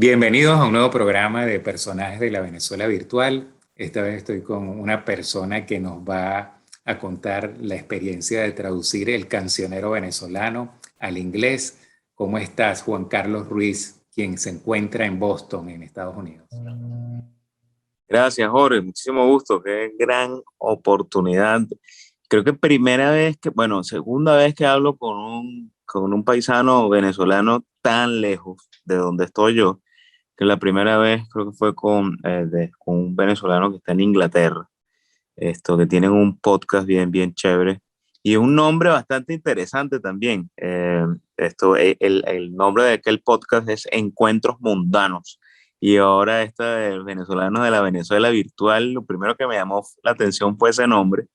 Bienvenidos a un nuevo programa de personajes de la Venezuela virtual. Esta vez estoy con una persona que nos va a contar la experiencia de traducir el cancionero venezolano al inglés. ¿Cómo estás, Juan Carlos Ruiz, quien se encuentra en Boston, en Estados Unidos? Gracias, Jorge. Muchísimo gusto. Qué gran oportunidad. Creo que primera vez segunda vez que hablo con un paisano venezolano tan lejos de donde estoy yo, que la primera vez creo que fue con un venezolano que está en Inglaterra, que tienen un podcast bien, bien chévere y un nombre bastante interesante también. El nombre de aquel podcast es Encuentros Mundanos. Y ahora esta del venezolano de la Venezuela virtual, lo primero que me llamó la atención fue ese nombre.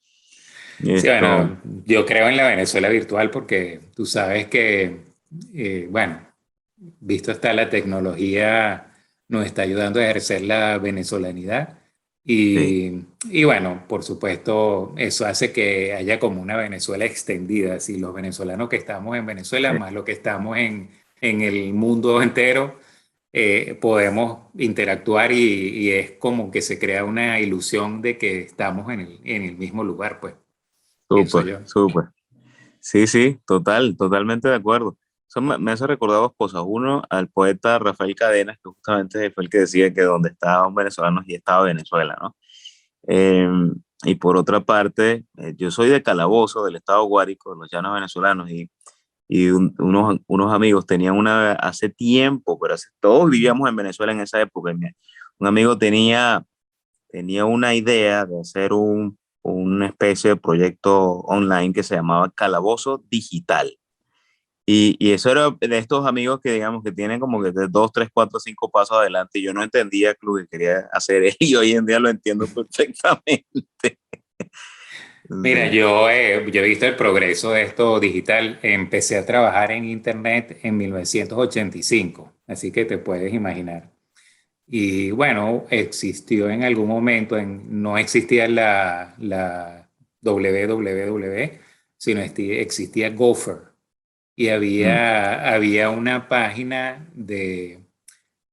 Sí, Esto, bueno, yo creo en la Venezuela virtual porque tú sabes que, bueno, visto está la tecnología, nos está ayudando a ejercer la venezolanidad sí, y bueno, por supuesto, eso hace que haya como una Venezuela extendida. Si los venezolanos que estamos en Venezuela, sí, más los que estamos en el mundo entero, podemos interactuar y es como que se crea una ilusión de que estamos en el mismo lugar, pues, pienso súper, yo. súper. Sí, sí, totalmente de acuerdo. Eso me hace recordar dos cosas. Uno, al poeta Rafael Cadenas, que justamente fue el que decía que donde estaba un venezolano y estaba Venezuela, ¿no? Eh, y por otra parte, yo soy de Calabozo, del estado Guárico, de los llanos venezolanos, y unos amigos tenían hace tiempo, pero todos vivíamos en Venezuela en esa época. Un amigo tenía una idea de hacer una especie de proyecto online que se llamaba Calabozo Digital. Y eso era de estos amigos que digamos que tienen como que de dos, tres, cuatro, cinco pasos adelante. Y yo no entendía lo que quería hacer él y hoy en día lo entiendo perfectamente. Mira, Sí, yo he visto el progreso de esto digital. Empecé a trabajar en Internet en 1985, así que te puedes imaginar. Y bueno, existió en algún momento, no existía la www, sino existía Gopher. Y mm, había una página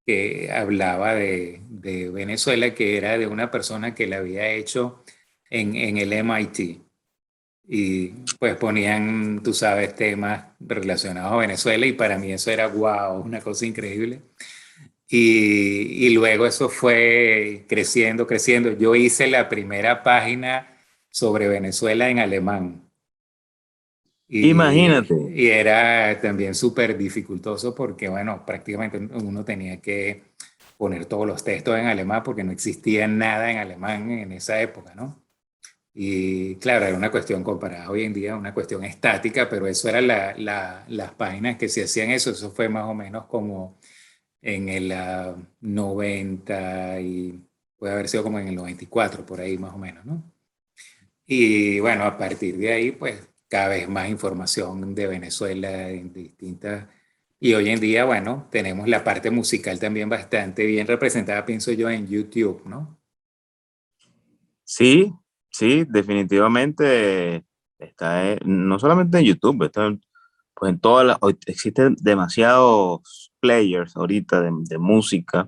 que hablaba de Venezuela, que era de una persona que la había hecho en el MIT. Y pues ponían, tú sabes, temas relacionados a Venezuela y para mí eso era wow, una cosa increíble. Y luego eso fue creciendo, creciendo. Yo hice la primera página sobre Venezuela en alemán imagínate. y era también súper dificultoso porque, bueno, prácticamente uno tenía que poner todos los textos en alemán porque no existía nada en alemán en esa época, ¿no? Y claro, era una cuestión comparada hoy en día, una cuestión estática, pero eso eran las páginas que se hacían eso fue más o menos como en el 90 y puede haber sido como en el 94 por ahí más o menos, ¿no? Y bueno, a partir de ahí, pues cada vez más información de Venezuela en distintas... Y hoy en día, bueno, tenemos la parte musical también bastante bien representada, pienso yo, en YouTube, ¿no? Sí, sí, definitivamente está no solamente en YouTube, está pues en hoy existen demasiados players ahorita de música.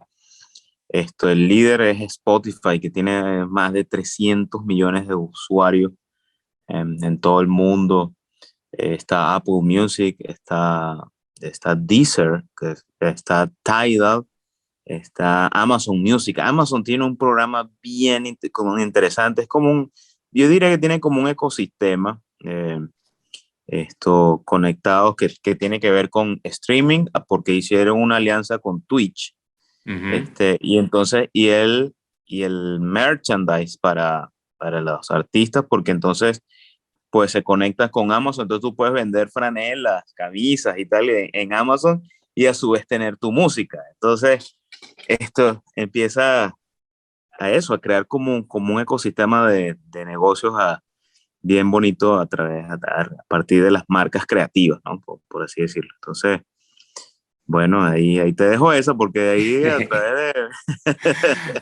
El líder es Spotify, que tiene más de 300 millones de usuarios en todo el mundo. Está Apple Music, está Deezer, está Tidal, está Amazon Music. Amazon tiene un programa bien como interesante. Yo diría que tiene como un ecosistema conectados que tiene que ver con streaming, porque hicieron una alianza con Twitch. Ujú. Y el merchandise para los artistas, porque entonces pues se conecta con Amazon, entonces tú puedes vender franelas, camisas y tal en Amazon y a su vez tener tu música. Entonces esto empieza a crear como un ecosistema de negocios bien bonito a partir de las marcas creativas, ¿no? Por así decirlo. Entonces, bueno, ahí te dejo esa porque de ahí a través de...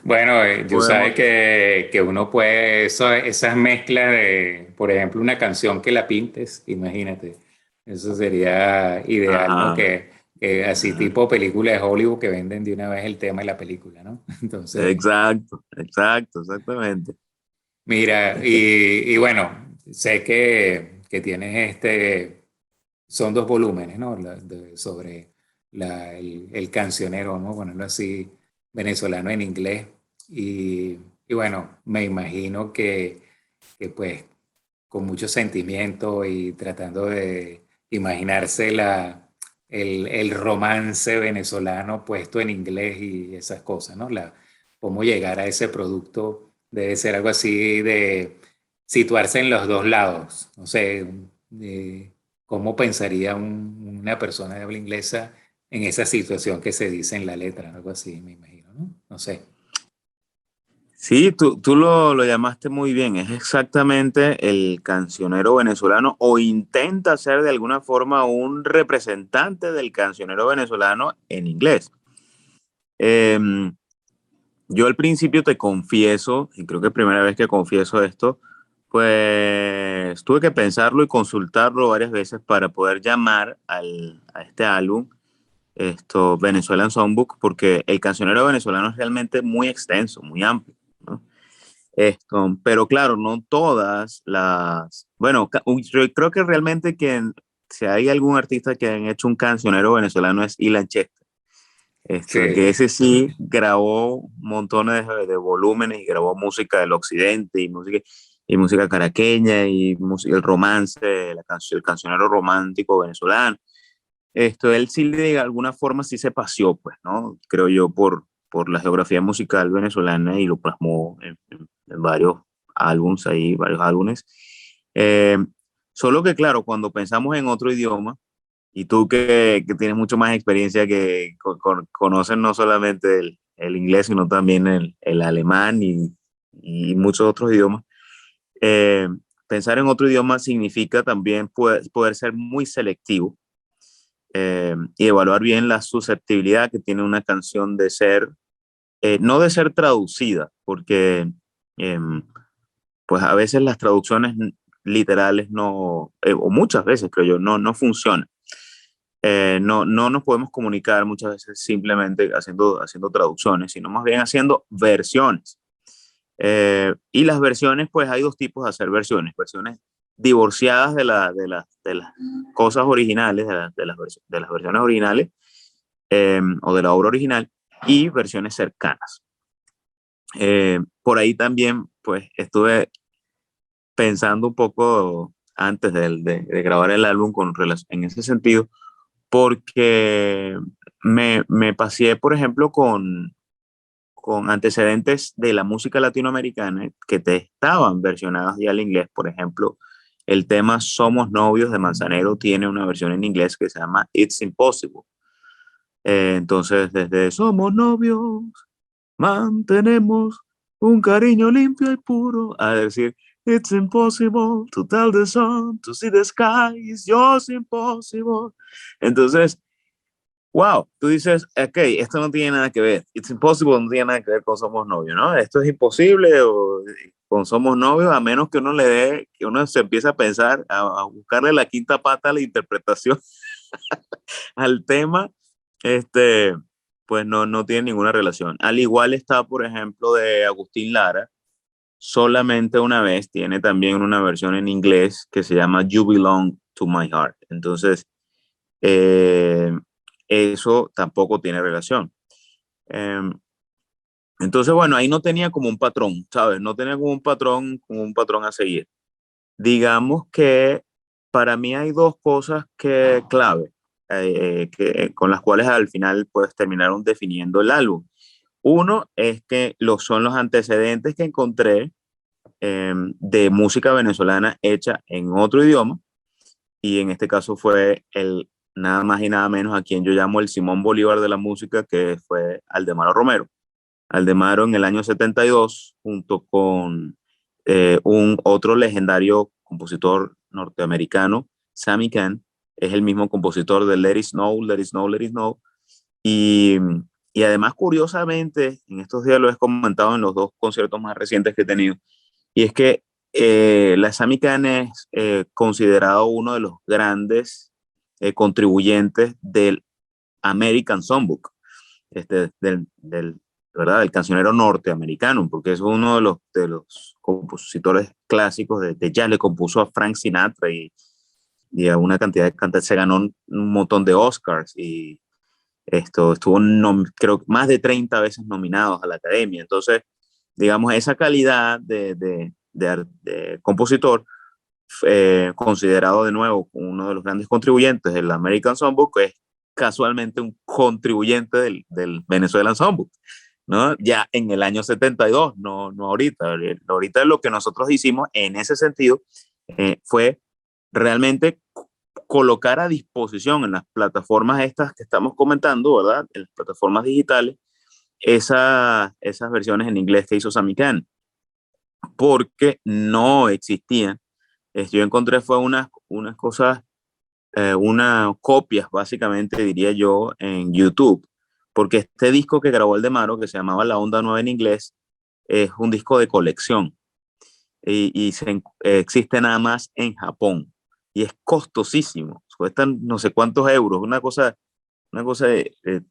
Bueno, tú sabes podemos... que uno puede, esas mezclas de, por ejemplo, una canción que la pintes, imagínate, eso sería ideal, ¿no? Ajá, así tipo película de Hollywood que venden de una vez el tema de la película, ¿no? Entonces, Exacto, exacto, exactamente. mira, Es que y bueno, sé que tienes son 2 volúmenes, ¿no? Sobre el cancionero, ¿no? Ponerlo así, venezolano en inglés. Y bueno, me imagino que pues con mucho sentimiento y tratando de imaginarse el romance venezolano puesto en inglés y esas cosas, ¿no? Cómo llegar a ese producto debe ser algo así de situarse en los dos lados. No sé, cómo pensaría una persona de habla inglesa en esa situación que se dice en la letra, algo así, me imagino, ¿no? No sé. sí, tú lo llamaste muy bien, es exactamente el cancionero venezolano o intenta ser de alguna forma un representante del cancionero venezolano en inglés. Em, yo al principio te confieso, y creo que es primera vez que confieso esto, pues tuve que pensarlo y consultarlo varias veces para poder llamar a este álbum Venezuelan Songbook, porque el cancionero venezolano es realmente muy extenso, muy amplio, ¿no? Pero claro, no todas bueno, yo creo que realmente si hay algún artista que han hecho un cancionero venezolano es Ilan Chester. Que Sí, ese sí grabó montones de volúmenes y grabó música del occidente y música caraqueña y el romance, el cancionero romántico venezolano. Él sí de alguna forma sí se paseó, pues, ¿no? Creo yo, por la geografía musical venezolana y lo plasmó en varios álbums ahí, varios álbumes. Eh, Solo que, claro, cuando pensamos en otro idioma, y tú que tienes mucho más experiencia, que conoces no solamente el inglés, sino también el alemán y muchos otros idiomas, eh, pensar en otro idioma significa también poder ser muy selectivo y evaluar bien la susceptibilidad que tiene una canción de ser, no de ser traducida, porque eh, pues a veces las traducciones literales no, o muchas veces creo yo, no funcionan. No nos podemos comunicar muchas veces simplemente haciendo traducciones, sino más bien haciendo versiones. Y las versiones, pues hay dos tipos de hacer versiones divorciadas de las cosas originales, de las versiones originales o de la obra original, y versiones cercanas. Por ahí también, pues estuve pensando un poco antes de grabar el álbum en ese sentido, porque me paseé, por ejemplo, con antecedentes de la música latinoamericana que te estaban versionadas ya al inglés. Por ejemplo, el tema Somos Novios de Manzanero tiene una versión en inglés que se llama It's Impossible. Entonces, desde Somos Novios, mantenemos un cariño limpio y puro, a decir, It's impossible to tell the sun to see the sky, it's just impossible. Entonces, wow, tú dices, ok, esto no tiene nada que ver, It's Impossible no tiene nada que ver con Somos Novios, ¿no? Esto es imposible con Somos Novios, a menos que que uno se empiece a pensar, a buscarle la quinta pata a la interpretación al tema, este, pues no tiene ninguna relación. Al igual está, por ejemplo, de Agustín Lara, solamente una vez, tiene también una versión en inglés que se llama You Belong to My Heart. Entonces, eh, eso tampoco tiene relación. Eh, entonces, bueno, ahí no tenía como un patrón, ¿sabes? No tenía como un patrón a seguir. Digamos que para mí hay dos cosas clave, con las cuales al final pues terminaron definiendo el álbum. Uno es que son los antecedentes que encontré de música venezolana hecha en otro idioma, y en este caso fue el nada más y nada menos a quien yo llamo el Simón Bolívar de la música, que fue Aldemaro Romero. Aldemaro en el año 72, junto con un otro legendario compositor norteamericano, Sammy Cahn, es el mismo compositor de Let It Snow, Let It Snow, Let It Snow. Y, y además, curiosamente, en estos días lo he comentado en los dos conciertos más recientes que he tenido, y es que la Sammy Cahn es considerado uno de los grandes contribuyentes del American Songbook, ¿verdad? Del cancionero norteamericano, porque es uno de los compositores clásicos de jazz. Le compuso a Frank Sinatra y a una cantidad de cantantes. Se ganó un montón de Oscars y estuvo, creo, más de 30 veces nominados a la Academia. Entonces, digamos, esa calidad de compositor, considerado de nuevo uno de los grandes contribuyentes del American Songbook, es casualmente un contribuyente del Venezuelan Songbook, ¿no? Ya en el año 72, no ahorita. Ahorita lo que nosotros hicimos en ese sentido fue realmente colocar a disposición en las plataformas estas que estamos comentando, ¿verdad? En las plataformas digitales, esas versiones en inglés que hizo Sammy Cahn, porque no existían. Yo encontré fue unas cosas, unas copias básicamente, diría yo, en YouTube, porque este disco que grabó Aldemaro, que se llamaba La Onda Nueva en inglés, es un disco de colección y existe nada más en Japón y es costosísimo, cuestan no sé cuántos euros, una cosa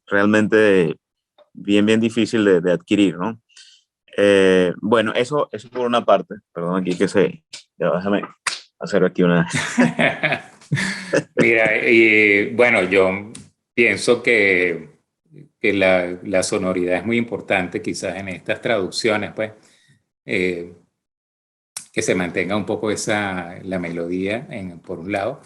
realmente bien difícil de adquirir, ¿no? Bueno, eso por una parte, perdón aquí ya déjame hacer aquí una... Mira, y bueno, yo pienso que la sonoridad es muy importante quizás en estas traducciones, pues, eh, que se mantenga un poco la melodía por un lado,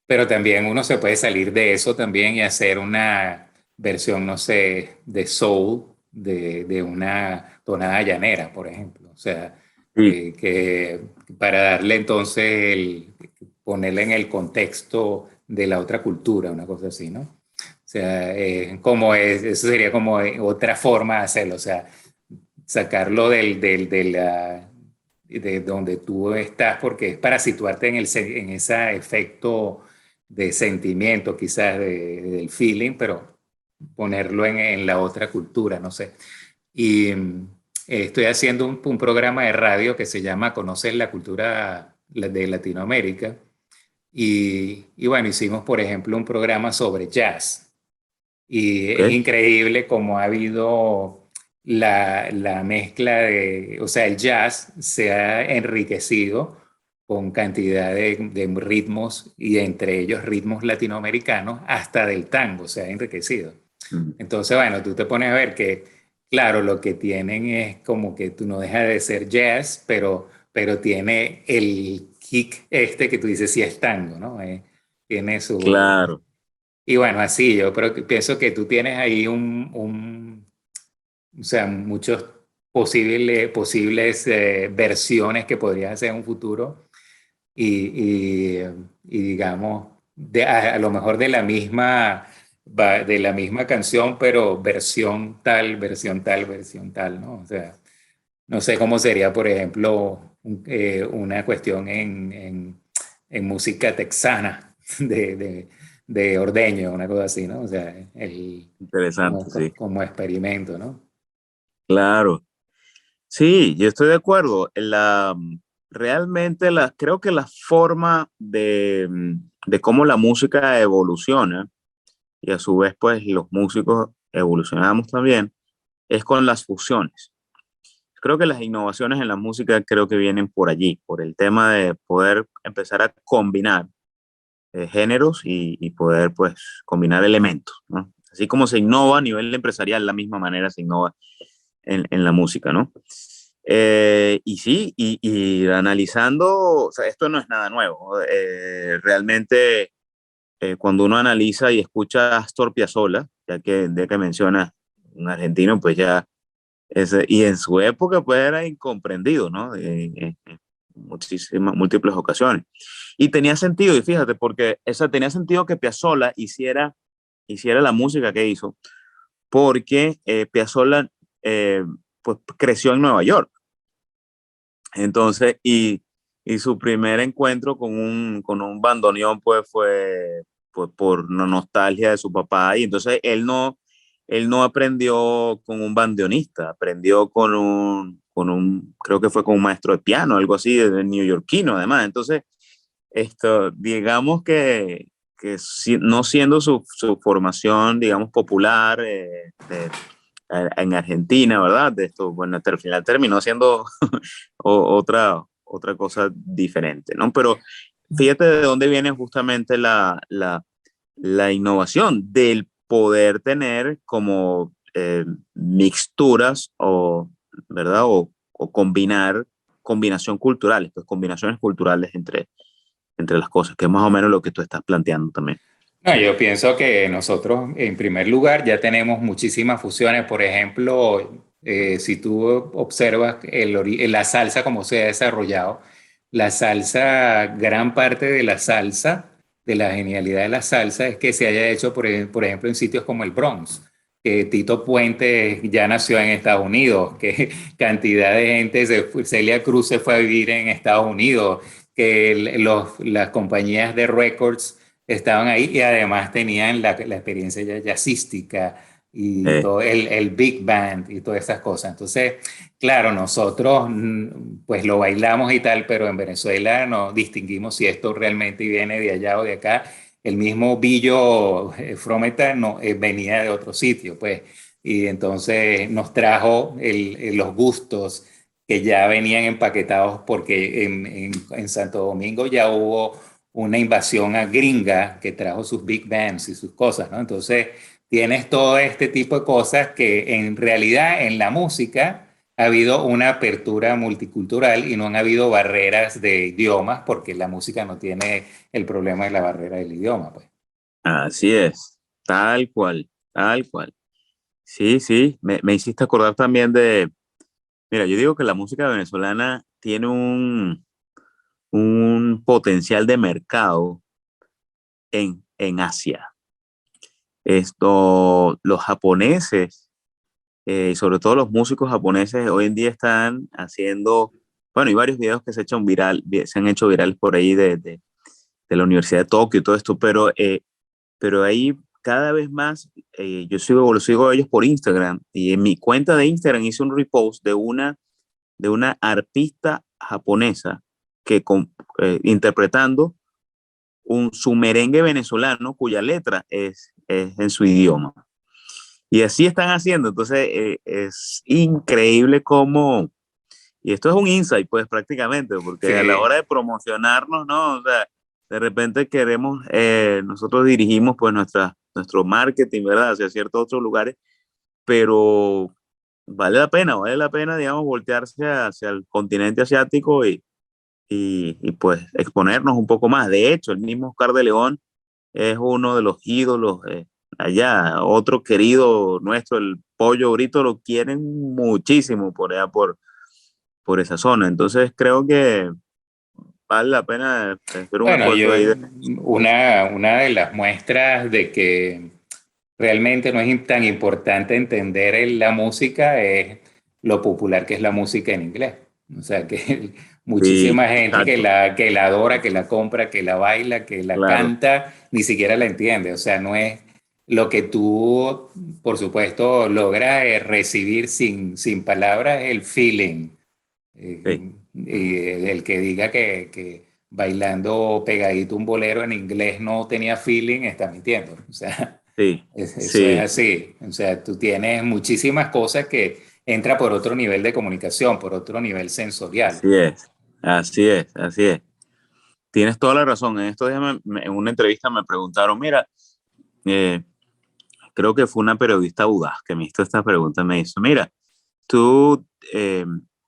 pero también uno se puede salir de eso también y hacer una versión, no sé, de soul, de una tonada llanera, por ejemplo. O sea, Sí, que para darle entonces, ponerle en el contexto de la otra cultura, una cosa así, ¿no? O sea, eso sería como otra forma de hacerlo, o sea, sacarlo de donde tú estás, porque es para situarte en ese efecto de sentimiento, quizás del feeling, pero ponerlo en la otra cultura, no sé. Y estoy haciendo un programa de radio que se llama Conocer la cultura de Latinoamérica. Y bueno, hicimos, por ejemplo, un programa sobre jazz. Y es ok, increíble cómo ha habido la mezcla o sea, el jazz se ha enriquecido con cantidad de ritmos y entre ellos ritmos latinoamericanos, hasta del tango se ha enriquecido. mm, Entonces, bueno, tú te pones a ver que, claro, lo que tienen es como que tú no dejas de ser jazz, pero tiene el kick este que tú dices, sí es tango, ¿no? Tiene su, claro. y bueno, así, yo pienso que tú tienes ahí o sea, muchos posibles versiones que podrías hacer en un futuro y digamos, a lo mejor de la misma canción, pero versión tal, ¿no? O sea, no sé cómo sería, por ejemplo, una cuestión en música texana de ordeño, una cosa así, ¿no? O sea, Interesante, sí. como experimento, ¿no? Claro. Sí, yo estoy de acuerdo. Realmente creo que la forma de cómo la música evoluciona y a su vez pues los músicos evolucionamos también es con las fusiones. Creo que las innovaciones en la música creo que vienen por allí, por el tema de poder empezar a combinar géneros y poder pues combinar elementos, ¿no? Así como se innova a nivel empresarial, la misma manera se innova en la música, ¿no? Y sí, y analizando, o sea, esto no es nada nuevo. Realmente, cuando uno analiza y escucha a Astor Piazzolla, ya que menciona un argentino, pues ya, y en su época, pues era incomprendido, ¿no? En múltiples ocasiones. Y tenía sentido, y fíjate, porque tenía sentido que Piazzolla hiciera la música que hizo, porque Piazzolla pues creció en Nueva York. Entonces, y su primer encuentro con un bandoneón pues fue por nostalgia de su papá. Y entonces él no aprendió con un bandoneonista, aprendió creo que fue con un maestro de piano, algo así, de neoyorquino además. Entonces, digamos que no siendo su formación, digamos, popular en Argentina, ¿verdad? De esto, bueno, al final terminó siendo otra cosa diferente, ¿no? Pero fíjate de dónde viene justamente la innovación del poder tener como mixturas o, ¿verdad? O combinación culturales, pues combinaciones culturales entre las cosas, que es más o menos lo que tú estás planteando también. No, yo pienso que nosotros, en primer lugar, ya tenemos muchísimas fusiones. Por ejemplo, si tú observas la salsa como se ha desarrollado, la salsa, gran parte de la salsa, de la genialidad de la salsa, es que se haya hecho, por ejemplo, en sitios como el Bronx. Que Tito Puente ya nació en Estados Unidos, que cantidad de gente, Celia Cruz se fue a vivir en Estados Unidos, que las compañías de records estaban ahí y además tenían la experiencia jazzística y Eh, todo el big band y todas esas cosas. Entonces, claro, nosotros pues lo bailamos y tal, pero en Venezuela no distinguimos si esto realmente viene de allá o de acá. El mismo Billo Frometa no, venía de otro sitio, pues, y entonces nos trajo los gustos que ya venían empaquetados porque en Santo Domingo ya hubo una invasión a gringa que trajo sus big bands y sus cosas, ¿no? Entonces tienes todo este tipo de cosas que en realidad en la música ha habido una apertura multicultural y no han habido barreras de idiomas porque la música no tiene el problema de la barrera del idioma, pues. Así es, tal cual, tal cual. Sí, sí, me hiciste acordar también mira, yo digo que la música venezolana tiene un potencial de mercado en Asia. Los japoneses, y sobre todo los músicos japoneses, hoy en día están haciendo, bueno, hay varios videos que se han hecho virales por ahí de la Universidad de Tokio y todo esto, pero ahí cada vez más, los sigo a ellos por Instagram y en mi cuenta de Instagram hice un repost de una arpista japonesa que interpretando su merengue venezolano cuya letra es en su idioma. Y así están haciendo, entonces es increíble cómo, y esto es un insight pues prácticamente, porque a la Sí. hora de promocionarnos, ¿no? O sea, de repente queremos, nosotros dirigimos pues nuestro marketing, ¿verdad? Hacia ciertos otros lugares, pero vale la pena, digamos, voltearse hacia el continente asiático y pues exponernos un poco más. De hecho, el mismo Oscar de León es uno de los ídolos allá. Otro querido nuestro, el Pollo Brito, lo quieren muchísimo por allá, por esa zona. Entonces creo que vale la pena hacer un Bueno, esfuerzo ahí. una de las muestras de que realmente no es tan importante entender la música es lo popular que es la música en inglés. O sea, que Sí, muchísima gente exacto, que la adora, que la compra, que la baila, que la claro. canta, ni siquiera la entiende. O sea, no es lo que tú, por supuesto, logras recibir sin palabras, el feeling. Sí, Y el que diga que bailando pegadito un bolero en inglés no tenía feeling, está mintiendo. O sea, sí, eso es sí. así. O sea, tú tienes muchísimas cosas que entra por otro nivel de comunicación, por otro nivel sensorial. Así es, así es, así es. Tienes toda la razón. En estos días en una entrevista me preguntaron, mira, eh, creo que fue una periodista audaz que me hizo esta pregunta, me hizo, mira, tú,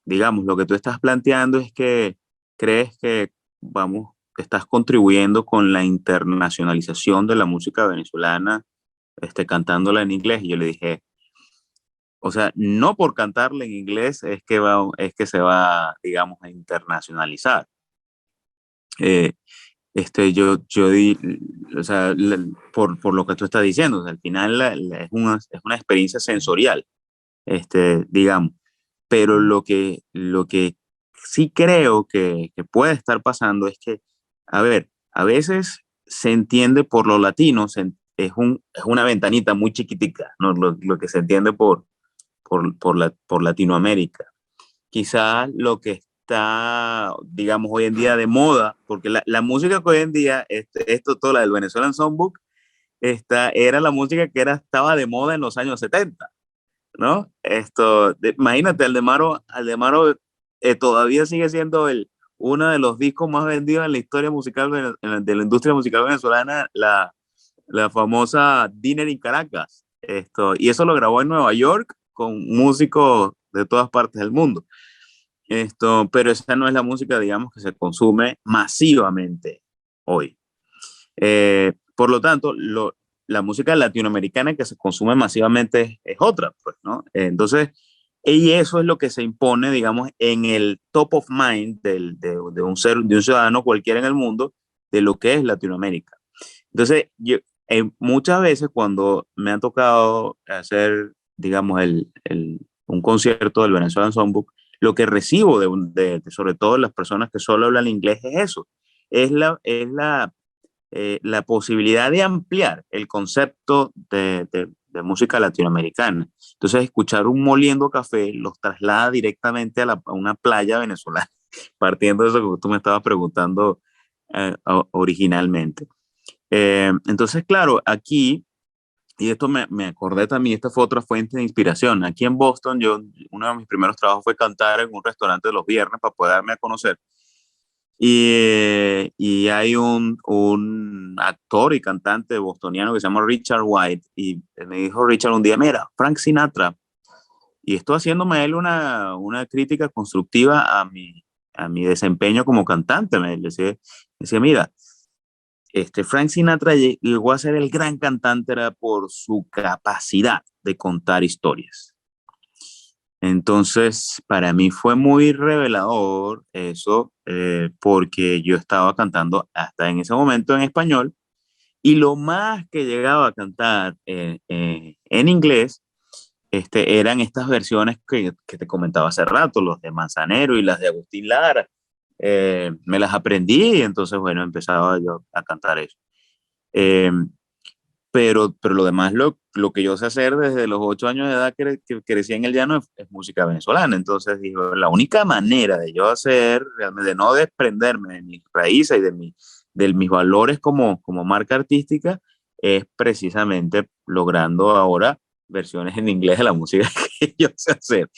digamos, lo que tú estás planteando es que crees que, vamos, que estás contribuyendo con la internacionalización de la música venezolana, cantándola en inglés. Y yo le dije, o sea, no por cantarla en inglés es que se va, digamos, a internacionalizar. Eh, o sea, por lo que tú estás diciendo, o sea, al final es una experiencia sensorial, digamos. Pero lo que sí creo que puede estar pasando es que, a ver, a veces se entiende por lo latino, es una ventanita muy chiquitica, ¿no? Lo que se entiende por Latinoamérica. Quizás está, digamos, hoy en día de moda, porque la música que hoy en día, esto, todo la del Venezuelan Songbook, era la música que estaba de moda en los años 70, ¿no? Imagínate, Aldemaro todavía sigue siendo uno de los discos más vendidos en la historia musical de la industria musical venezolana, la famosa Dinner in Caracas. Y eso lo grabó en Nueva York con músicos de todas partes del mundo. Pero esa no es la música, digamos, que se consume masivamente hoy. Por lo tanto, la música latinoamericana que se consume masivamente es otra, pues, ¿no? Entonces, y eso es lo que se impone, digamos, en el top of mind de un ciudadano cualquiera en el mundo de lo que es Latinoamérica. Entonces, muchas veces cuando me ha tocado hacer, digamos, un concierto del Venezuelan Songbook, lo que recibo sobre todo las personas que solo hablan inglés es eso, la posibilidad de ampliar el concepto de música latinoamericana. Entonces, escuchar un Moliendo Café los traslada directamente a una playa venezolana, partiendo de eso que tú me estabas preguntando originalmente. Entonces, claro, aquí, y esto me acordé también, esta fue otra fuente de inspiración. Aquí en Boston, uno de mis primeros trabajos fue cantar en un restaurante los viernes para poder darme a conocer. Y hay un actor y cantante bostoniano que se llama Richard White, y me dijo Richard un día, mira, Frank Sinatra, y esto haciéndome él una crítica constructiva a mi desempeño como cantante. Me decía, mira, Frank Sinatra llegó a ser el gran cantante era por su capacidad de contar historias. Entonces, para mí fue muy revelador eso, porque yo estaba cantando hasta en ese momento en español, y lo más que llegaba a cantar en inglés, eran estas versiones que te comentaba hace rato, los de Manzanero y las de Agustín Lara. Me las aprendí y entonces, bueno, empezaba yo a cantar eso. Eh, pero lo demás, lo que yo sé hacer desde los 8 años de edad que crecí en el llano es música venezolana. Entonces digo, la única manera de yo hacer, realmente, de no desprenderme de mis raíces y de mis valores como marca artística, es precisamente logrando ahora versiones en inglés de la música que yo sé hacer.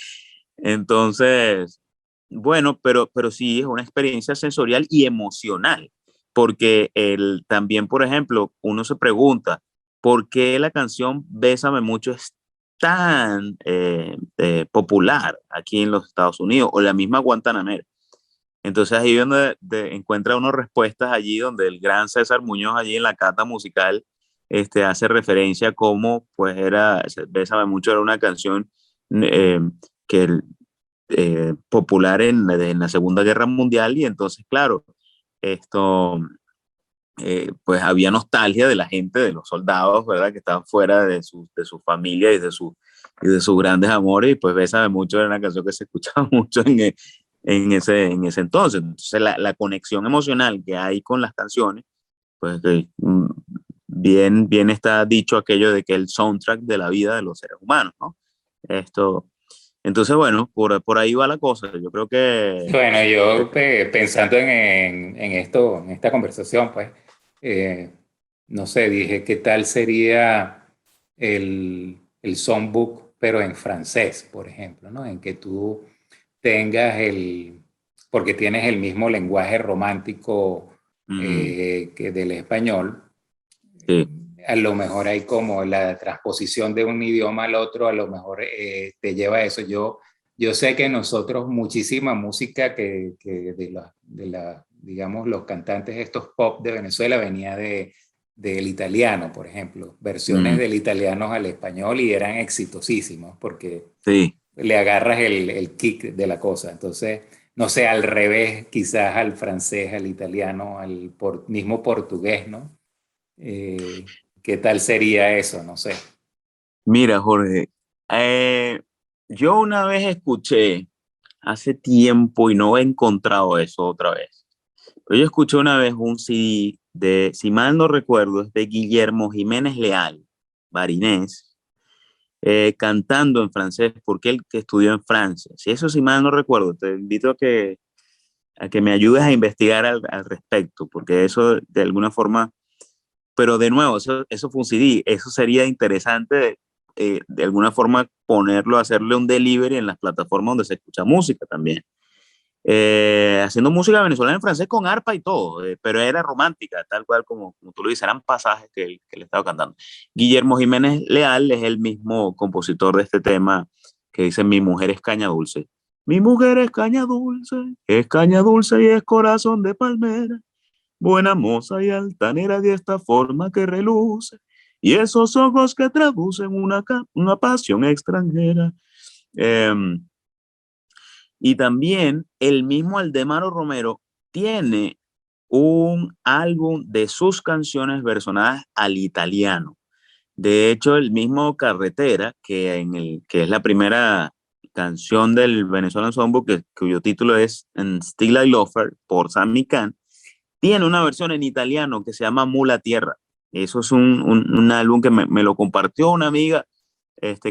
Entonces, bueno, pero sí es una experiencia sensorial y emocional, porque también, por ejemplo, uno se pregunta, ¿por qué la canción Bésame Mucho es tan popular aquí en los Estados Unidos, o la misma Guantanamera? Entonces ahí es donde encuentra uno respuestas allí, donde el gran César Muñoz allí en la cata musical hace referencia a cómo pues Bésame Mucho era una canción eh, que popular en la Segunda Guerra Mundial, y entonces, claro, esto, pues había nostalgia de la gente, de los soldados, ¿verdad? Que estaban fuera de su familia y de sus grandes amores, y pues Bésame Mucho era una canción que se escuchaba mucho en ese entonces. Entonces, la conexión emocional que hay con las canciones, pues bien está dicho aquello de que el soundtrack de la vida de los seres humanos, ¿no? Entonces, bueno, por ahí va la cosa. Yo creo que... Bueno, yo pensando en esto, en esta conversación, pues, eh, no sé, dije, ¿qué tal sería el songbook, pero en francés, por ejemplo, ¿no? En que tú tengas porque tienes el mismo lenguaje romántico que del español. Sí. A lo mejor hay como la transposición de un idioma al otro, a lo mejor te lleva a eso. Yo sé que nosotros muchísima música que digamos, los cantantes estos pop de Venezuela venía del italiano, por ejemplo, versiones del italiano al español, y eran exitosísimos porque Sí. le agarras el kick de la cosa. Entonces, no sé, al revés, quizás al francés, al italiano, mismo portugués, ¿no? ¿Qué tal sería eso? No sé. Mira, Jorge, yo una vez escuché hace tiempo y no he encontrado eso otra vez. Pero yo escuché una vez un CD si mal no recuerdo, es de Guillermo Jiménez Leal, barinés, cantando en francés, porque él que estudió en Francia. Si eso si mal no recuerdo, te invito a que a que me ayudes a investigar al respecto, porque eso de alguna forma, pero de nuevo, eso fue un CD, eso sería interesante de alguna forma ponerlo, hacerle un delivery en las plataformas donde se escucha música también. Haciendo música venezolana en francés con arpa y todo, pero era romántica, tal cual como tú lo dices, eran pasajes que le estaba cantando. Guillermo Jiménez Leal es el mismo compositor de este tema que dice Mi mujer es caña dulce. Mi mujer es caña dulce y es corazón de palmera, buena moza y altanera de esta forma que reluce, y esos ojos que traducen una pasión extranjera. Eh, y también el mismo Aldemaro Romero tiene un álbum de sus canciones versionadas al italiano. De hecho, el mismo Carretera, que es la primera canción del Venezuelan Songbook, cuyo título es Still I Love Her, por Sammy Cahn, tiene una versión en italiano que se llama Mula Tierra. Eso es un álbum que me lo compartió una amiga,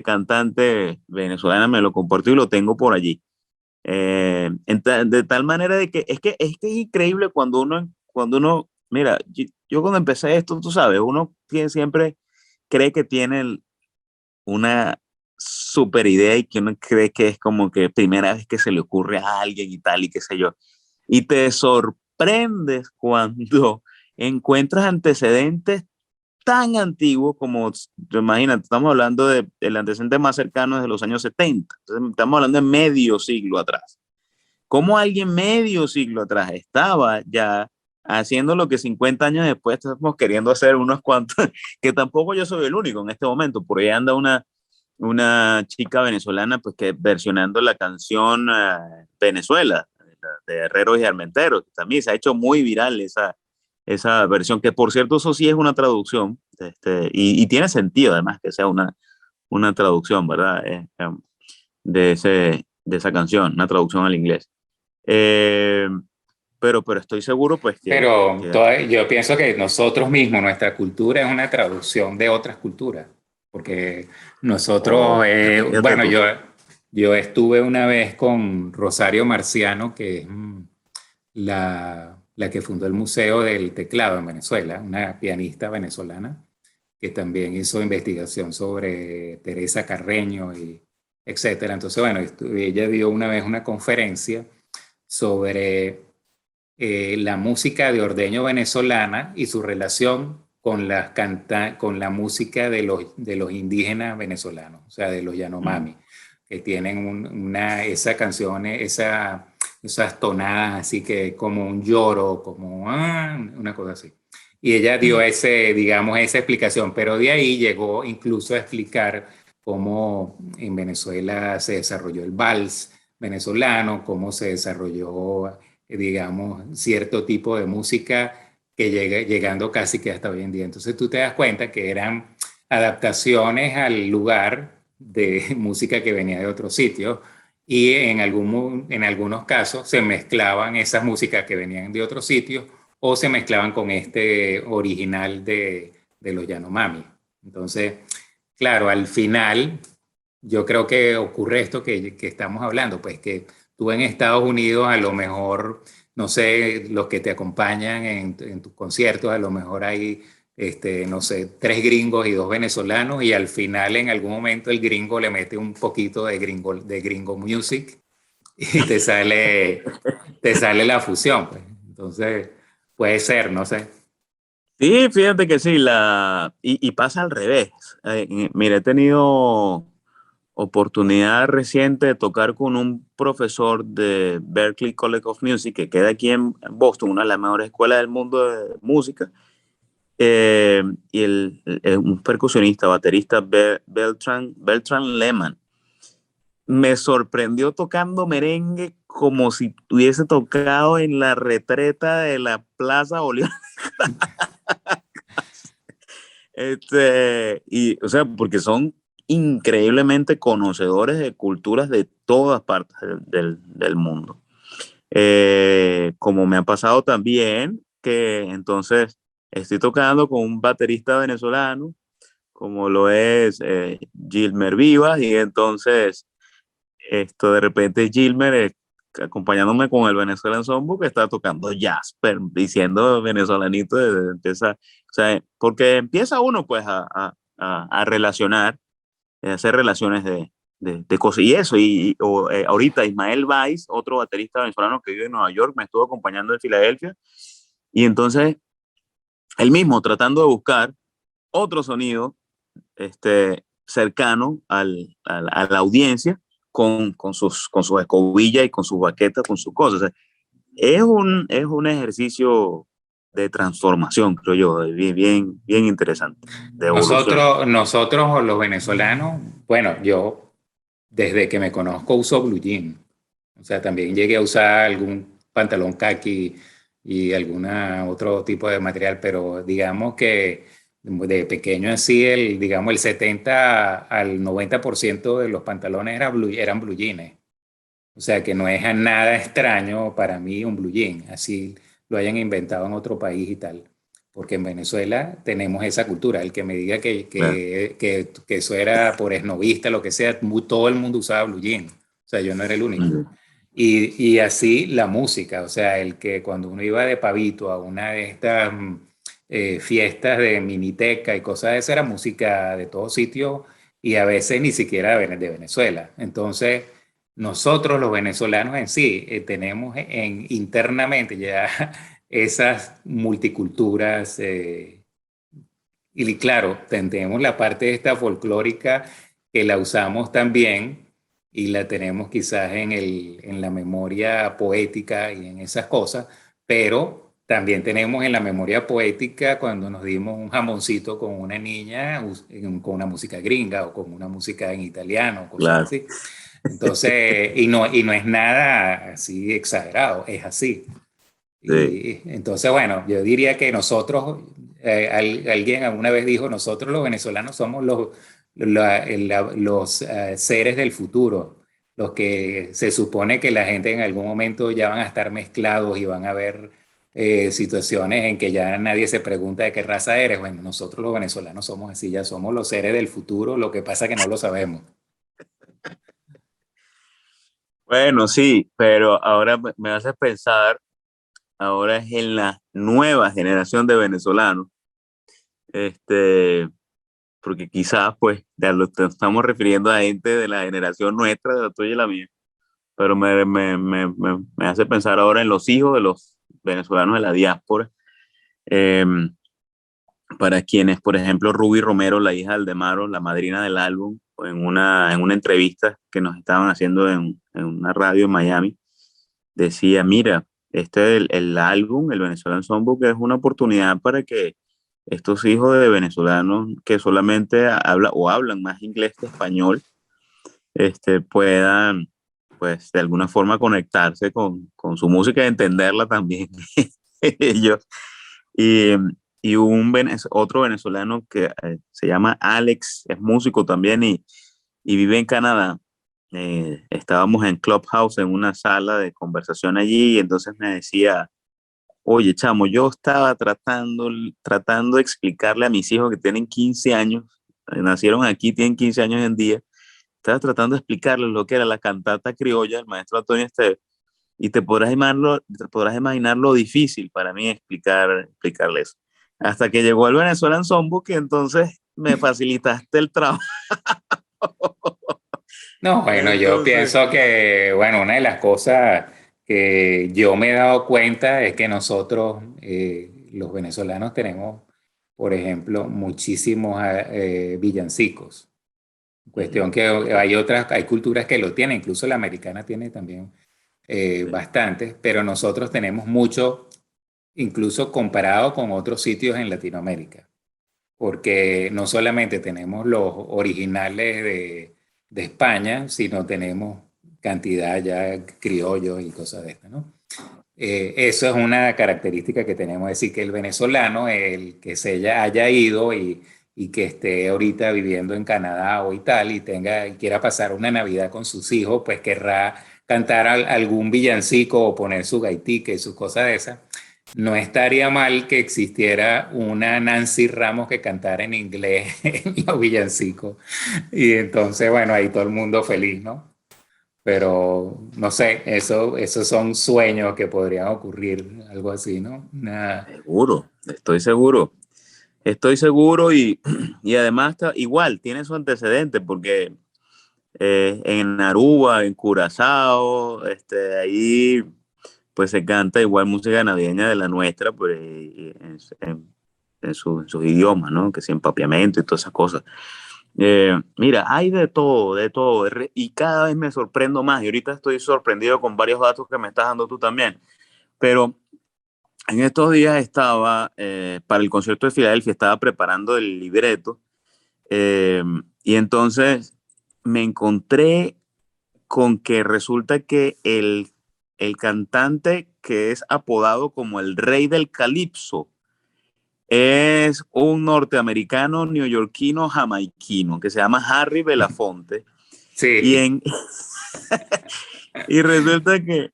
cantante venezolana, me lo compartió y lo tengo por allí. De tal manera de que es increíble cuando uno, mira, yo cuando empecé esto, tú sabes, uno siempre cree que tiene una super idea y que uno cree que es como que primera vez que se le ocurre a alguien y tal y qué sé yo. Y te sorprendes cuando encuentras antecedentes tan antiguos como, imagínate, estamos hablando del antecedente más cercano de los años 70. Entonces, estamos hablando de medio siglo atrás. ¿Cómo alguien medio siglo atrás estaba ya haciendo lo que 50 años después estamos queriendo hacer unos cuantos? Que tampoco yo soy el único en este momento. Por ahí anda una chica venezolana pues que versionando la canción Venezuela de Herreros y Armenteros. También se ha hecho muy viral esa versión, que por cierto eso sí es una traducción, y tiene sentido además que sea una traducción, ¿verdad? De esa canción, una traducción al inglés. Eh, pero estoy seguro pues Pero yo pienso que nosotros mismos, nuestra cultura es una traducción de otras culturas, porque nosotros, fíjate bueno, tú. yo estuve una vez con Rosario Marciano, que es la que fundó el Museo del Teclado en Venezuela, una pianista venezolana, que también hizo investigación sobre Teresa Carreño y etcétera. Entonces, bueno, ella dio una vez una conferencia sobre la música de ordeño venezolana y su relación con con la música de los indígenas venezolanos, o sea, de los Yanomami, que tienen esa canción, esas tonadas así que como un lloro, como una cosa así. Y ella dio digamos, esa explicación, pero de ahí llegó incluso a explicar cómo en Venezuela se desarrolló el vals venezolano, cómo se desarrolló digamos, cierto tipo de música que llegando casi que hasta hoy en día. Entonces tú te das cuenta que eran adaptaciones al lugar de música que venía de otro sitio y en algunos casos se mezclaban esas músicas que venían de otros sitios o se mezclaban con este original de los Yanomami. Entonces, claro, al final yo creo que ocurre esto que estamos hablando, pues que tú en Estados Unidos a lo mejor, no sé, los que te acompañan en tus conciertos, a lo mejor hay, no sé, 3 gringos y 2 venezolanos y al final en algún momento el gringo le mete un poquito de gringo music y te sale la fusión, pues. Entonces, puede ser, no sé. Sí, fíjate que sí, y pasa al revés. Mira, he tenido oportunidad reciente de tocar con un profesor de Berklee College of Music, que queda aquí en Boston, una de las mejores escuelas del mundo de música, y un percusionista, baterista, Beltran Lehman. Me sorprendió tocando merengue como si hubiese tocado en la retreta de la Plaza Bolívar. O sea, porque son increíblemente conocedores de culturas de todas partes del mundo. Como me ha pasado también que entonces estoy tocando con un baterista venezolano, como lo es Gilmer Vivas, y entonces de repente Gilmer acompañándome con el Venezuelan Songbook, está tocando jazz, pero diciendo venezolanito empieza, o sea, porque empieza uno pues a relacionar, a hacer relaciones de cosas y eso, ahorita Ismael Weiss, otro baterista venezolano que vive en Nueva York, me estuvo acompañando en Filadelfia, y entonces él mismo tratando de buscar otro sonido cercano a la audiencia con sus escobillas y con sus baquetas, con sus cosas. O sea, es un ejercicio de transformación, creo yo, bien interesante, de evolución. Nosotros los venezolanos, bueno, yo desde que me conozco uso blue jean. O sea, también llegué a usar algún pantalón khaki y alguna otro tipo de material, pero digamos que de pequeño así, digamos el 70 al 90% de los pantalones eran blue jeans. O sea, que no es nada extraño para mí un blue jean, así lo hayan inventado en otro país y tal. Porque en Venezuela tenemos esa cultura. El que me diga Claro. que eso era por esnovista, lo que sea, todo el mundo usaba blue jean. O sea, yo no era el único. Y así la música, o sea, el que cuando uno iba de pavito a una de estas fiestas de miniteca y cosas de esa, era música de todo sitio y a veces ni siquiera de Venezuela. Entonces, nosotros los venezolanos en sí tenemos internamente ya esas multiculturas y claro, tenemos la parte esta folclórica que la usamos también y la tenemos quizás en la memoria poética y en esas cosas, pero también tenemos en la memoria poética cuando nos dimos un jamoncito con una niña con una música gringa o con una música en italiano, cosas Claro. así. Entonces, y no es nada así exagerado, es así. Sí. Y entonces, bueno, yo diría que nosotros, alguien alguna vez dijo, nosotros los venezolanos somos los seres del futuro, los que se supone que la gente en algún momento ya van a estar mezclados y van a haber situaciones en que ya nadie se pregunta de qué raza eres. Bueno, nosotros los venezolanos somos así, ya somos los seres del futuro, lo que pasa es que no lo sabemos. Bueno, sí, pero ahora me haces pensar, ahora es en la nueva generación de venezolanos, este, porque quizás pues ya lo estamos refiriendo a gente de la generación nuestra, de la tuya y la mía, pero me hace pensar ahora en los hijos de los venezolanos de la diáspora, eh, para quienes, por ejemplo, Ruby Romero, la hija de Aldemaro, la madrina del álbum, en una entrevista que nos estaban haciendo en una radio en Miami, decía, mira, el álbum, el Venezuelan Songbook, es una oportunidad para que estos hijos de venezolanos que solamente hablan más inglés que español, puedan, pues, de alguna forma conectarse con su música y entenderla también ellos. Y, otro venezolano que se llama Alex, es músico también y vive en Canadá. Estábamos en Clubhouse en una sala de conversación allí y entonces me decía, oye, chamo, yo estaba tratando de explicarle a mis hijos que tienen 15 años, nacieron aquí, tienen 15 años en día, estaba tratando de explicarles lo que era la cantata criolla del maestro Antonio Esteves y te podrás imaginar lo difícil para mí explicarles. Hasta que llegó el Venezuelan Songbook y entonces me facilitaste el trabajo. No, bueno, yo Entonces, pienso que, bueno, una de las cosas que yo me he dado cuenta es que nosotros, los venezolanos, tenemos, por ejemplo, muchísimos villancicos. Cuestión que hay culturas que lo tienen, incluso la americana tiene también sí, bastantes, pero nosotros tenemos mucho, incluso comparado con otros sitios en Latinoamérica porque no solamente tenemos los originales de España, sino tenemos cantidad ya criollos y cosas de estas, ¿no? Eso es una característica que tenemos, es decir, que el venezolano, el que haya ido y que esté ahorita viviendo en Canadá o y tal, y quiera pasar una Navidad con sus hijos, pues querrá cantar algún villancico o poner su gaitica y sus cosas de esas. No estaría mal que existiera una Nancy Ramos que cantara en inglés en los villancicos. Y entonces, bueno, ahí todo el mundo feliz, ¿no? pero no sé, esos son sueños que podrían ocurrir, algo así, ¿no? Seguro, estoy seguro. Estoy seguro y además igual tiene su antecedente porque en Aruba, en Curazao, ahí pues se canta igual música navideña de la nuestra, pues en sus idiomas, ¿no? Que si empapiamiento y todas esas cosas. Mira, hay de todo, y cada vez me sorprendo más, y ahorita estoy sorprendido con varios datos que me estás dando tú también, pero en estos días estaba, para el concierto de Filadelfia, estaba preparando el libreto, eh, y entonces me encontré con que resulta que el cantante que es apodado como el rey del calipso es un norteamericano, neoyorquino, jamaiquino, que se llama Harry Belafonte. Y, Sí, en, y resulta que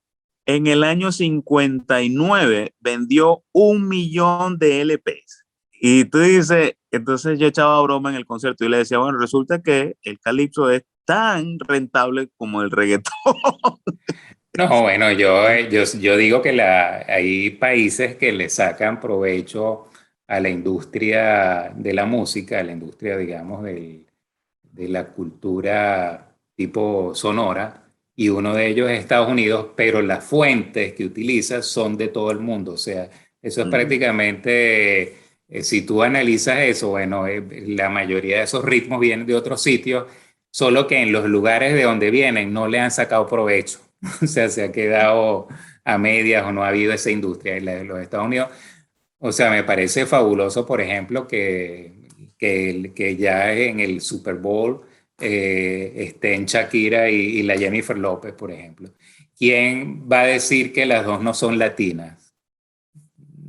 en el año 59 vendió 1 millón de LPs. Y tú dices, entonces yo echaba broma en el concierto y le decía, bueno, resulta que el calipso es tan rentable como el reggaetón. no, bueno, yo digo que hay países que le sacan provecho a la industria de la música, a la industria, digamos, de la cultura tipo sonora, y uno de ellos es Estados Unidos, pero las fuentes que utiliza son de todo el mundo. O sea, eso es prácticamente, si tú analizas eso, bueno, la mayoría de esos ritmos vienen de otros sitios, solo que en los lugares de donde vienen no le han sacado provecho. O sea, se ha quedado a medias o no ha habido esa industria. En la de los Estados Unidos, o sea, me parece fabuloso, por ejemplo, que ya en el Super Bowl estén Shakira y la Jennifer López, por ejemplo. ¿Quién va a decir que las dos no son latinas?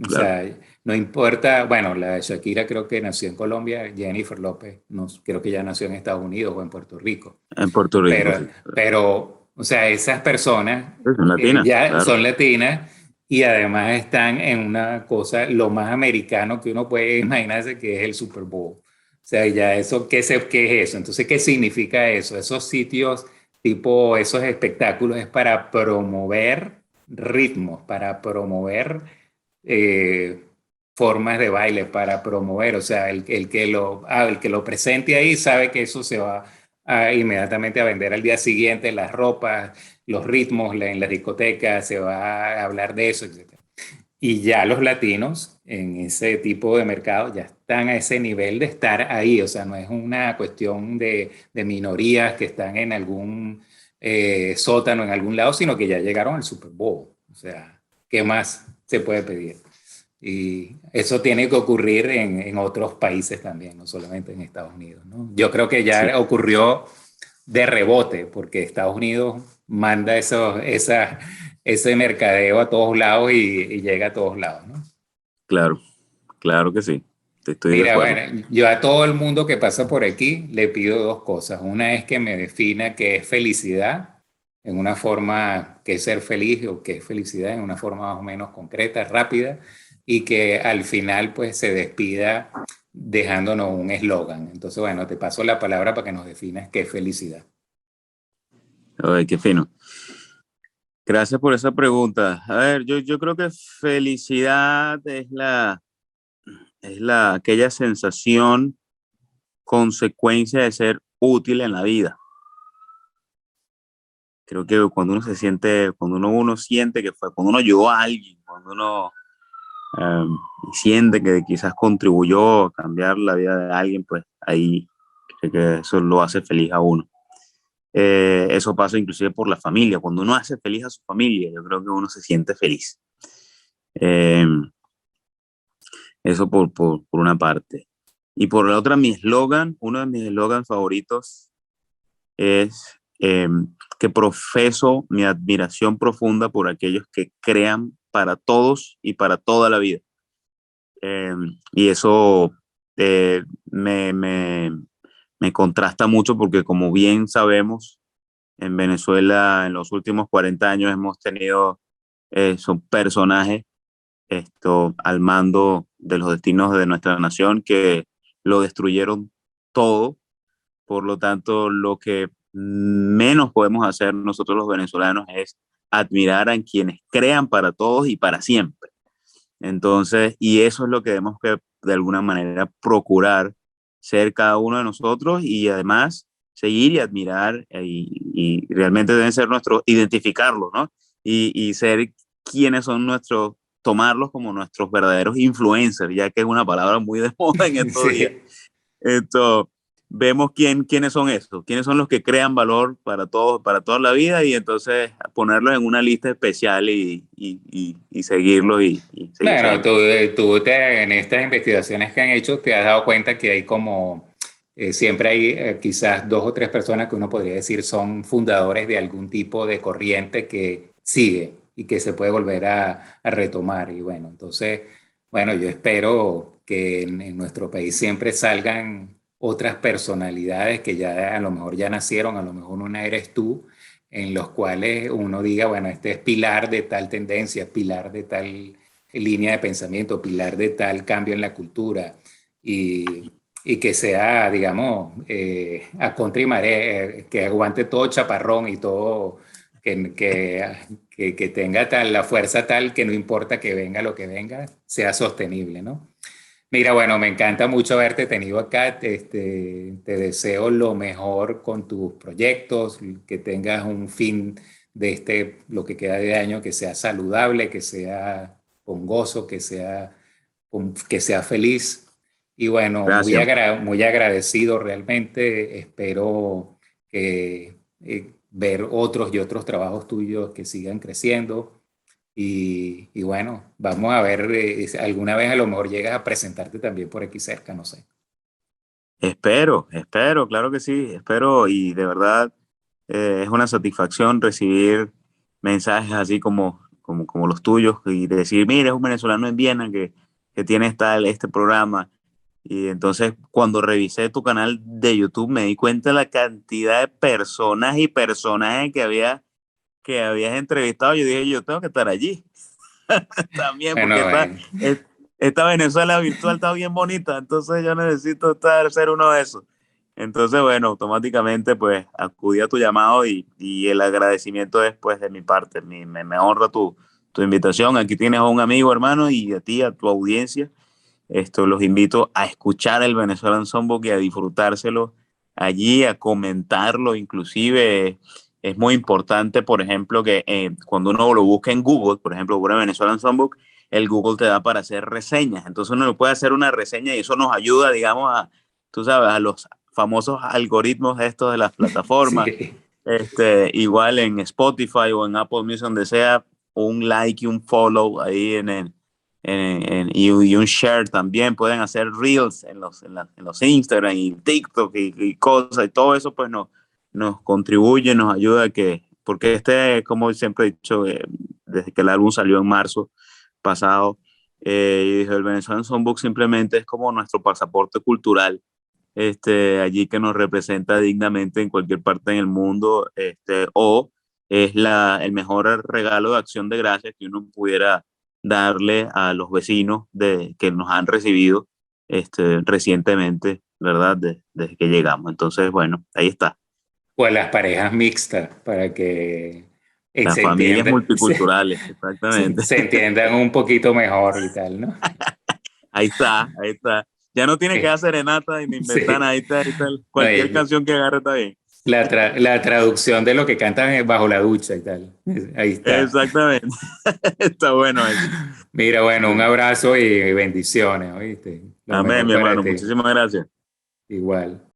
O Claro, sea, no importa, bueno, la de Shakira creo que nació en Colombia, Jennifer López no, creo que ya nació en Estados Unidos o en Puerto Rico. en Puerto Rico, Pero, sí. pero, o sea, esas personas Es latina, ya claro. son latinas y además están en una cosa, lo más americano que uno puede imaginarse, que es el Super Bowl. O sea, ya eso, ¿qué es eso? Entonces, ¿qué significa eso? Esos sitios, tipo, esos espectáculos es para promover ritmos, para promover eh, formas de baile, para promover, o sea, el que lo presente ahí sabe que eso se va inmediatamente a vender al día siguiente, las ropas, los ritmos en las discotecas, se va a hablar de eso, etc. Y ya los latinos en ese tipo de mercado ya están a ese nivel de estar ahí, o sea, no es una cuestión de minorías que están en algún sótano en algún lado, sino que ya llegaron al Super Bowl. O sea, ¿qué más se puede pedir? Y eso tiene que ocurrir en otros países también, no solamente en Estados Unidos, ¿no? Yo creo que Sí, ya ocurrió de rebote, porque Estados Unidos manda ese mercadeo a todos lados y llega a todos lados, ¿no? claro, claro que sí. Estoy de Mira, acuerdo. bueno, yo a todo el mundo que pasa por aquí le pido dos cosas. Una es que me defina qué es felicidad en una forma, qué es ser feliz o qué es felicidad en una forma más o menos concreta, rápida, y que al final pues se despida dejándonos un eslogan. Entonces, bueno, te paso la palabra para que nos definas qué es felicidad. Ay, qué fino. Gracias por esa pregunta. A ver, yo creo que felicidad es aquella sensación consecuencia de ser útil en la vida. Creo que cuando uno se siente, uno siente que fue, cuando uno ayudó a alguien, cuando uno eh, siente que quizás contribuyó a cambiar la vida de alguien, pues ahí creo que eso lo hace feliz a uno. Eso pasa inclusive por la familia. Cuando uno hace feliz a su familia, yo creo que uno se siente feliz. Eh, Eso por una parte. Y por la otra, mi eslogan, uno de mis eslogans favoritos es que profeso mi admiración profunda por aquellos que crean para todos y para toda la vida. Eh, y eso eh, me, me, me contrasta mucho porque como bien sabemos, en Venezuela en los últimos 40 años hemos tenido son personajes al mando de los destinos de nuestra nación que lo destruyeron todo. Por lo tanto, lo que menos podemos hacer nosotros los venezolanos es admirar a quienes crean para todos y para siempre. Entonces, y eso es lo que debemos que de alguna manera procurar ser cada uno de nosotros y además seguir y admirar y realmente deben ser nuestros, identificarlos, ¿no? Y ser quienes son nuestros, tomarlos como nuestros verdaderos influencers, ya que es una palabra muy de moda en estos días. Sí. Esto, vemos quiénes son estos, quiénes son los que crean valor para todos, para toda la vida y entonces ponerlos en una lista especial y seguirlos y seguir Claro, siempre. en estas investigaciones que han hecho te has dado cuenta que hay como, siempre hay quizás dos o tres personas que uno podría decir son fundadores de algún tipo de corriente que sigue y que se puede volver a retomar. Y bueno, entonces, bueno, yo espero que en nuestro país siempre salgan otras personalidades que ya a lo mejor ya nacieron, a lo mejor una eres tú, en los cuales uno diga, bueno, este es pilar de tal tendencia, pilar de tal línea de pensamiento, pilar de tal cambio en la cultura y, y que sea, digamos, a contra y marea, que aguante todo chaparrón y todo, que tenga tal, la fuerza tal que no importa que venga lo que venga, sea sostenible, ¿no? Mira, bueno, me encanta mucho haberte tenido acá. Te deseo lo mejor con tus proyectos, que tengas un fin de lo que queda de año, que sea saludable, que sea con gozo, que sea feliz. Y bueno, Gracias. muy agradecido realmente. Espero ver otros y otros trabajos tuyos que sigan creciendo. Y bueno, vamos a ver, alguna vez a lo mejor llegas a presentarte también por aquí cerca, no sé. Espero, claro que sí, espero y de verdad es una satisfacción recibir mensajes así como los tuyos y decir, mira, es un venezolano en Viena que tiene este programa. Y entonces cuando revisé tu canal de YouTube me di cuenta de la cantidad de personas y personajes que habías entrevistado. Yo dije, yo tengo que estar allí también porque Bueno, esta Venezuela virtual está bien bonita, entonces yo necesito ser uno de esos. Entonces, bueno, automáticamente pues acudí a tu llamado y el agradecimiento es pues de mi parte. Me honra tu invitación. Aquí tienes a un amigo, hermano, y a ti, a tu audiencia. Los invito a escuchar el Venezuelan Songbook y a disfrutárselo allí, a comentarlo inclusive. Es muy importante, por ejemplo, que cuando uno lo busca en Google, por ejemplo, Google Venezuelan Songbook, el Google te da para hacer reseñas. Entonces uno le puede hacer una reseña y eso nos ayuda, digamos, tú sabes, a los famosos algoritmos estos de las plataformas. sí. Igual en Spotify o en Apple Music, donde sea, un like y un follow ahí y un share también. Pueden hacer reels en los Instagram y TikTok y cosas, y todo eso pues nos contribuye, nos ayuda a que, porque como siempre he dicho, desde que el álbum salió en marzo pasado, y dije, el Venezuelan Songbook simplemente es como nuestro pasaporte cultural, allí que nos representa dignamente en cualquier parte en el mundo, o es el mejor regalo de acción de gracias que uno pudiera darle a los vecinos que nos han recibido recientemente, ¿verdad? Desde que llegamos. Entonces, bueno, ahí está. O a las parejas mixtas para que Las se familias entienda, multiculturales, exactamente. se entiendan un poquito mejor y tal, ¿no? Ahí está, ahí está. Ya no tiene que Sí, hacer serenata ni inventar nada, sí. ahí está. No, Cualquier canción que agarre está bien. la traducción de lo que cantan es bajo la ducha y tal. Ahí está. Exactamente. Está bueno eso. Mira, bueno, un Sí. abrazo y bendiciones, ¿oíste? Lo Amén, mejor mi para hermano. ti. Muchísimas gracias. Igual.